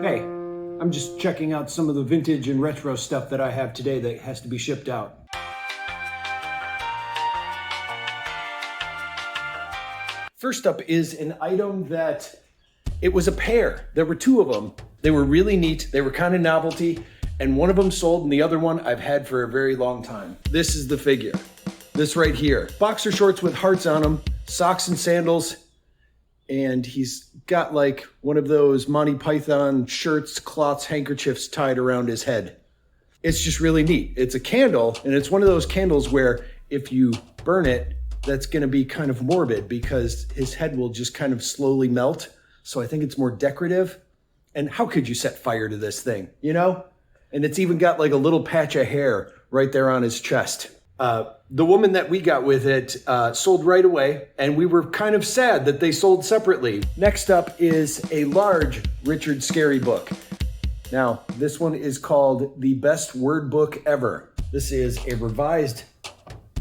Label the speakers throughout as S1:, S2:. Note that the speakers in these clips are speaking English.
S1: Hey, I'm just checking out some of the vintage and retro stuff that I have today that has to be shipped out. First up is an item that, it was a pair. There were two of them. They were really neat. They were kind of novelty, and one of them sold and the other one I've had for a very long time. This is the figure. This right here. Boxer shorts with hearts on them, socks and sandals, and he's got like one of those Monty Python shirts, cloths, handkerchiefs tied around his head. It's just really neat. It's a candle, and it's one of those candles where if you burn it, that's gonna be kind of morbid because his head will just kind of slowly melt. So I think it's more decorative. And how could you set fire to this thing, you know? And it's even got like a little patch of hair right there on his chest. The woman that we got with it sold right away, and we were kind of sad that they sold separately. Next up is a large Richard Scarry book. Now, this one is called The Best Word Book Ever. This is a revised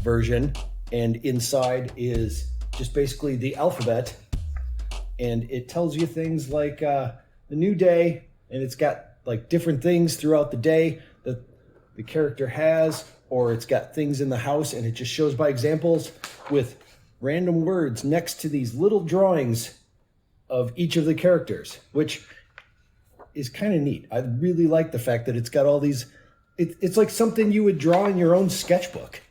S1: version, and inside is just basically the alphabet, and it tells you things like the new day, and it's got like different things throughout the day that the character has, or it's got things in the house, and it just shows by examples with random words next to these little drawings of each of the characters, which is kind of neat. I really like the fact that it's got all these, it's like something you would draw in your own sketchbook.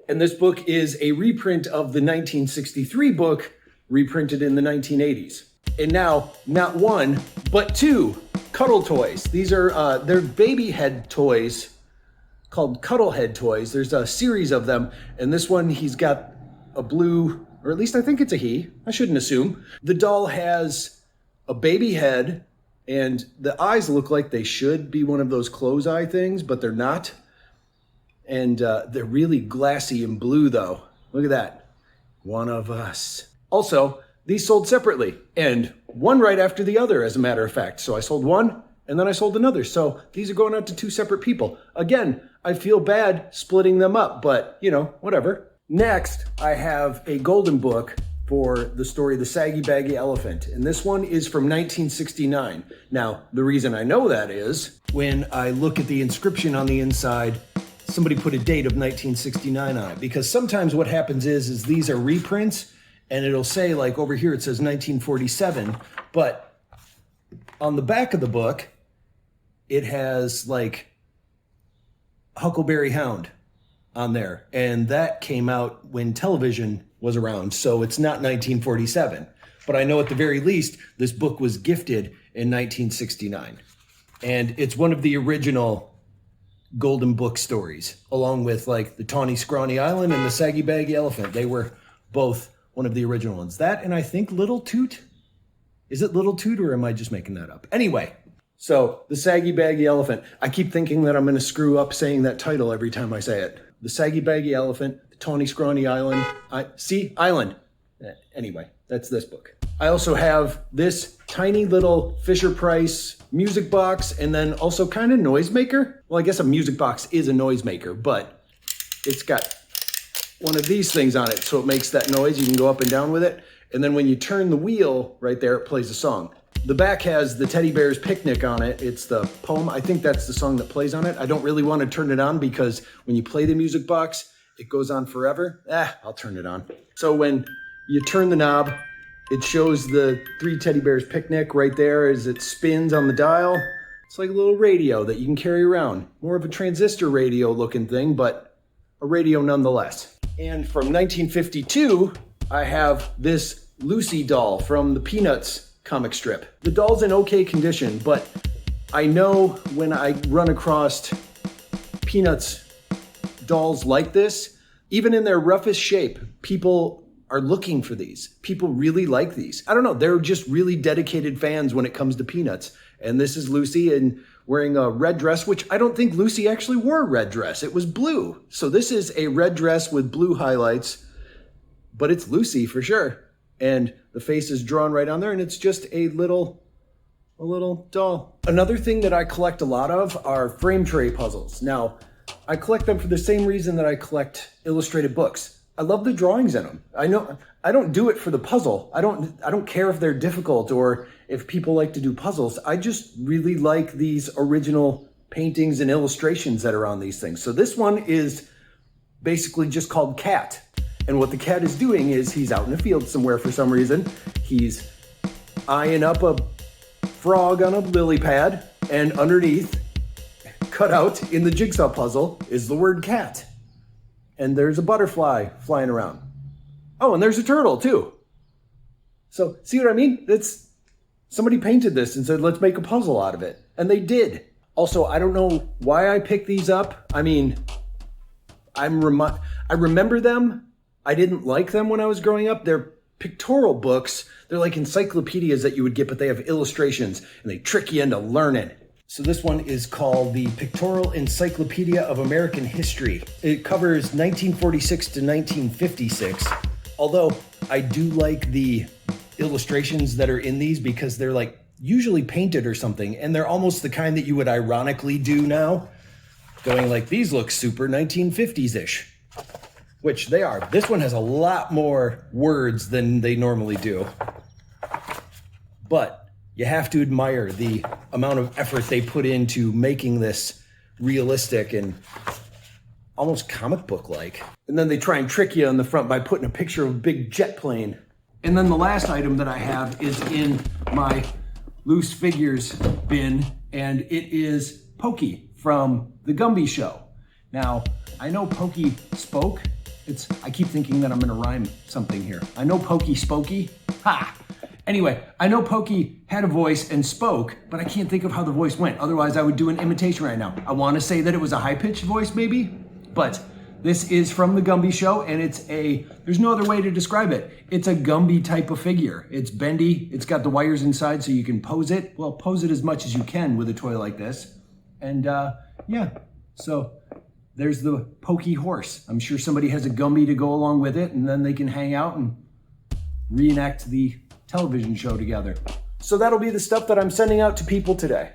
S1: And this book is a reprint of the 1963 book, reprinted in the 1980s. And now, not one, but two Cuddle toys. These are, they're baby head toys called Cuddle Head toys. There's a series of them, and this one, he's got a blue, or at least I think it's a he. I shouldn't assume. The doll has a baby head, and the eyes look like they should be one of those close eye things, but they're not. And they're really glassy and blue, though. Look at that. One of us. Also, these sold separately, and one right after the other, as a matter of fact. So I sold one, and then I sold another. So these are going out to two separate people. Again, I feel bad splitting them up, but, you know, whatever. Next, I have a golden book for the story The Saggy Baggy Elephant, and this one is from 1969. Now, the reason I know that is, when I look at the inscription on the inside, somebody put a date of 1969 on it, because sometimes what happens is these are reprints, and it'll say, like, over here it says 1947, but on the back of the book, it has, like, Huckleberry Hound on there, and that came out when television was around, so it's not 1947. But I know at the very least, this book was gifted in 1969. And it's one of the original Golden Book stories, along with, like, the Tawny Scrawny Island and the Saggy Baggy Elephant. They were both one of the original ones. That, and I think Little Toot. Is it Little Toot, or am I just making that up? Anyway, so the Saggy Baggy Elephant. I keep thinking that I'm going to screw up saying that title every time I say it. The Saggy Baggy Elephant, the Tawny Scrawny Island. Island. Anyway, that's this book. I also have this tiny little Fisher-Price music box, and then also kind of noisemaker. Well, I guess a music box is a noisemaker, but it's got one of these things on it, so it makes that noise. You can go up and down with it. And then when you turn the wheel right there, it plays a song. The back has the Teddy Bear's Picnic on it. It's the poem. I think that's the song that plays on it. I don't really want to turn it on because when you play the music box, it goes on forever. I'll turn it on. So when you turn the knob, it shows the three Teddy Bear's Picnic right there as it spins on the dial. It's like a little radio that you can carry around. More of a transistor radio looking thing, but a radio nonetheless. And from 1952, I have this Lucy doll from the Peanuts comic strip. The doll's in okay condition, but I know when I run across Peanuts dolls like this, even in their roughest shape, people are looking for these. People really like these. I don't know, they're just really dedicated fans when it comes to Peanuts. And this is Lucy and wearing a red dress, which I don't think Lucy actually wore a red dress. It was blue. So this is a red dress with blue highlights, but it's Lucy for sure. And the face is drawn right on there, and it's just a little doll. Another thing that I collect a lot of are frame tray puzzles. Now, I collect them for the same reason that I collect illustrated books. I love the drawings in them. I know I don't do it for the puzzle. I don't care if they're difficult or if people like to do puzzles. I just really like these original paintings and illustrations that are on these things. So this one is basically just called Cat. And what the cat is doing is he's out in the field somewhere for some reason. He's eyeing up a frog on a lily pad, and underneath, cut out in the jigsaw puzzle, is the word cat. And there's a butterfly flying around. Oh, and there's a turtle too. So see what I mean? Somebody painted this and said, let's make a puzzle out of it. And they did. Also, I don't know why I picked these up. I mean, I remember them. I didn't like them when I was growing up. They're pictorial books. They're like encyclopedias that you would get, but they have illustrations and they trick you into learning. So this one is called the Pictorial Encyclopedia of American History. It covers 1946 to 1956. Although I do like the illustrations that are in these because they're like usually painted or something, and they're almost the kind that you would ironically do now, going like, these look super 1950s-ish, which they are. This one has a lot more words than they normally do, but you have to admire the amount of effort they put into making this realistic and almost comic book-like. And then they try and trick you on the front by putting a picture of a big jet plane. And then the last item that I have is in my loose figures bin, and it is Pokey from the Gumby show. Now, I know Pokey spoke. I keep thinking that I'm gonna rhyme something here. I know Pokey spokey. Ha! Anyway, I know Pokey had a voice and spoke, but I can't think of how the voice went. Otherwise, I would do an imitation right now. I want to say that it was a high-pitched voice, maybe, but this is from the Gumby show, and there's no other way to describe it. It's a Gumby type of figure. It's bendy, it's got the wires inside so you can pose it. Well, pose it as much as you can with a toy like this. And yeah, so there's the Pokey horse. I'm sure somebody has a Gumby to go along with it, and then they can hang out and reenact the television show together. So that'll be the stuff that I'm sending out to people today.